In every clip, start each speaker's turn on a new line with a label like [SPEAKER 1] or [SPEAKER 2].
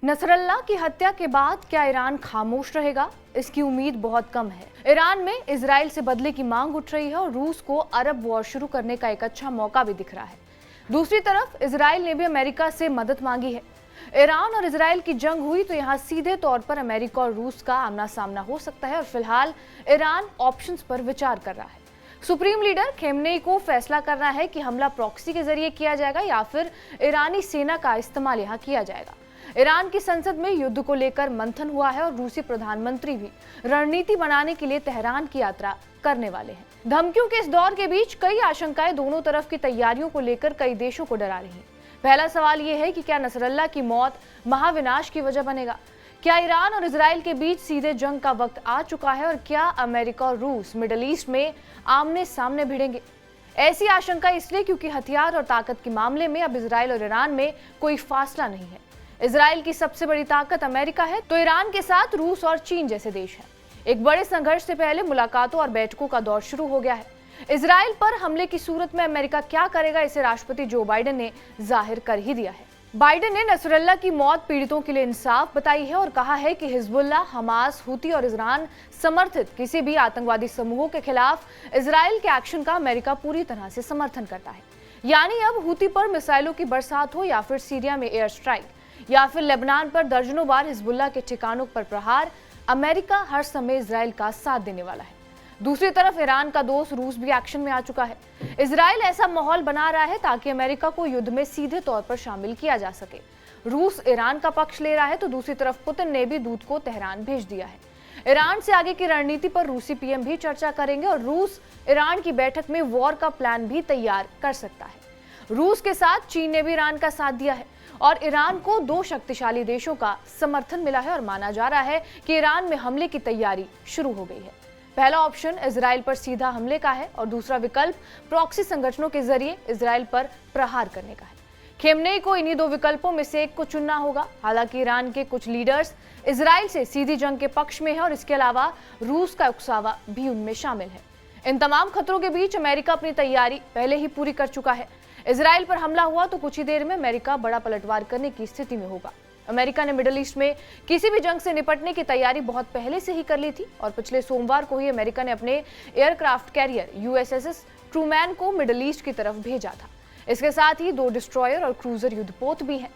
[SPEAKER 1] नसरल्ला की हत्या के बाद क्या ईरान खामोश रहेगा? इसकी उम्मीद बहुत कम है। ईरान में इजराइल से बदले की मांग उठ रही है और रूस को अरब वॉर शुरू करने का एक अच्छा मौका भी दिख रहा है। दूसरी तरफ इजराइल ने भी अमेरिका से मदद मांगी है। ईरान और इजराइल की जंग हुई तो यहाँ सीधे तौर पर अमेरिका और रूस का आमना सामना हो सकता है और फिलहाल ईरान ऑप्शंस पर विचार कर रहा है। सुप्रीम लीडर खेमनेई को फैसला करना है कि हमला प्रॉक्सी के जरिए किया जाएगा या फिर ईरानी सेना का इस्तेमाल यहाँ किया जाएगा। ईरान की संसद में युद्ध को लेकर मंथन हुआ है और रूसी प्रधानमंत्री भी रणनीति बनाने के लिए तेहरान की यात्रा करने वाले हैं। धमकियों के इस दौर के बीच कई आशंकाएं दोनों तरफ की तैयारियों को लेकर कई देशों को डरा रही हैं। पहला सवाल यह है कि क्या नसरल्ला की मौत महाविनाश की वजह बनेगा? क्या ईरान और इजराइल के बीच सीधे जंग का वक्त आ चुका है और क्या अमेरिका और रूस मिडिल ईस्ट में आमने सामने भिड़ेंगे? ऐसी आशंका इसलिए क्योंकि हथियार और ताकत के मामले में अब इजराइल और ईरान में कोई फासला नहीं है। इजराइल की सबसे बड़ी ताकत अमेरिका है तो ईरान के साथ रूस और चीन जैसे देश हैं। एक बड़े संघर्ष से पहले मुलाकातों और बैठकों का दौर शुरू हो गया है। इजराइल पर हमले की सूरत में अमेरिका क्या करेगा, इसे राष्ट्रपति जो बाइडेन ने जाहिर कर ही दिया है। बाइडेन ने नसरल्ला की मौत पीड़ितों के लिए इंसाफ बताई है और कहा है कि हिजबुल्लाह, हमास, हुती और ईरान समर्थित किसी भी आतंकवादी समूहों के खिलाफ इजराइल के एक्शन का अमेरिका पूरी तरह से समर्थन करता है। यानी अब हुती पर मिसाइलों की बरसात हो या फिर सीरिया में एयर स्ट्राइक या फिर लेबनान पर दर्जनों बार हिजबुल्लाह के ठिकानों पर प्रहार, अमेरिका हर समय इजराइल का साथ देने वाला है। दूसरी तरफ ईरान का दोस्त रूस भी एक्शन में आ चुका है। इजराइल ऐसा माहौल बना रहा है ताकि अमेरिका को युद्ध में सीधे तौर पर शामिल किया जा सके। रूस ईरान का पक्ष ले रहा है तो दूसरी तरफ पुतिन ने भी दूत को तेहरान भेज दिया है। ईरान से आगे की रणनीति पर रूसी पीएम भी चर्चा करेंगे और रूस ईरान की बैठक में वॉर का प्लान भी तैयार कर सकता है। रूस के साथ चीन ने भी ईरान का साथ दिया है और ईरान को दो शक्तिशाली देशों का समर्थन मिला है और माना जा रहा है कि ईरान में हमले की तैयारी शुरू हो गई है। पहला ऑप्शन इजराइल पर सीधा हमले का है और दूसरा विकल्प प्रॉक्सी संगठनों के जरिए इजराइल पर प्रहार करने का है। खेमनेई को इन्हीं दो विकल्पों में से एक को चुनना होगा। हालांकि ईरान के कुछ लीडर्स इजराइल से सीधी जंग के पक्ष में है और इसके अलावा रूस का उकसावा भी उनमें शामिल है। इन तमाम खतरों के बीच अमेरिका अपनी तैयारी पहले ही पूरी कर चुका है। इजराइल पर हमला हुआ तो कुछ ही देर में अमेरिका बड़ा पलटवार करने की स्थिति में होगा। अमेरिका ने मिडिल ईस्ट में किसी भी जंग से निपटने की तैयारी बहुत पहले से ही कर ली थी और पिछले सोमवार को ही अमेरिका ने अपने एयरक्राफ्ट कैरियर यूएसएस ट्रूमैन को मिडिल ईस्ट की तरफ भेजा था। इसके साथ ही 2 डिस्ट्रॉयर और क्रूजर युद्धपोत भी हैं।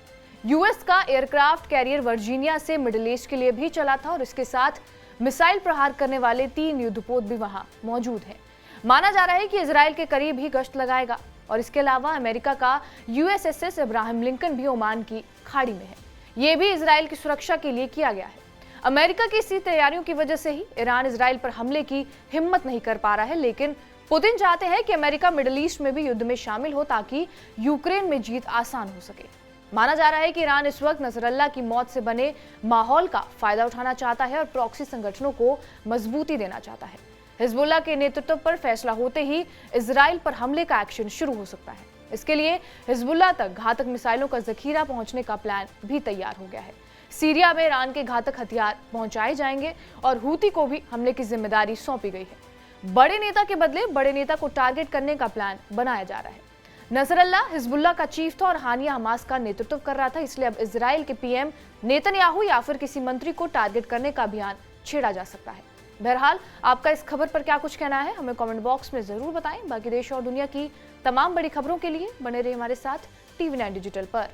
[SPEAKER 1] यूएस का एयरक्राफ्ट कैरियर वर्जीनिया से मिडिल ईस्ट के लिए भी चला था और इसके साथ मिसाइल प्रहार करने वाले 3 युद्धपोत भी वहां मौजूद हैं। माना जा रहा है कि इजराइल के करीब ही गश्त लगाएगा और इसके अलावा अमेरिका का यूएसएस अब्राहम लिंकन भी ओमान की खाड़ी में है। ये भी इजराइल की सुरक्षा के लिए किया गया है। अमेरिका की इसी तैयारियों की वजह से ही ईरान इजराइल पर हमले की हिम्मत नहीं कर पा रहा है, लेकिन पुतिन चाहते हैं कि अमेरिका मिडिल ईस्ट में भी युद्ध में शामिल हो ताकि यूक्रेन में जीत आसान हो सके। माना जा रहा है कि ईरान इस वक्त नसरल्ला की मौत से बने माहौल का फायदा उठाना चाहता है और प्रॉक्सी संगठनों को मजबूती देना चाहता है। हिजबुल्लाह के नेतृत्व पर फैसला होते ही इजराइल पर हमले का एक्शन शुरू हो सकता है। इसके लिए हिजबुल्लाह तक घातक मिसाइलों का जखीरा पहुंचने का प्लान भी तैयार हो गया है। सीरिया में ईरान के घातक हथियार पहुंचाए जाएंगे और हूती को भी हमले की जिम्मेदारी सौंपी गई है। बड़े नेता के बदले बड़े नेता को टारगेट करने का प्लान बनाया जा रहा है। नसरल्ला हिजबुल्लाह का चीफ था और हानिया हमास का नेतृत्व कर रहा था, इसलिए अब इजराइल के पीएम नेतन्याहू या फिर किसी मंत्री को टारगेट करने का अभियान छेड़ा जा सकता है। बहरहाल आपका इस खबर पर क्या कुछ कहना है, हमें कमेंट बॉक्स में जरूर बताएं। बाकी देश और दुनिया की तमाम बड़ी खबरों के लिए बने रहिए हमारे साथ TV9 डिजिटल पर।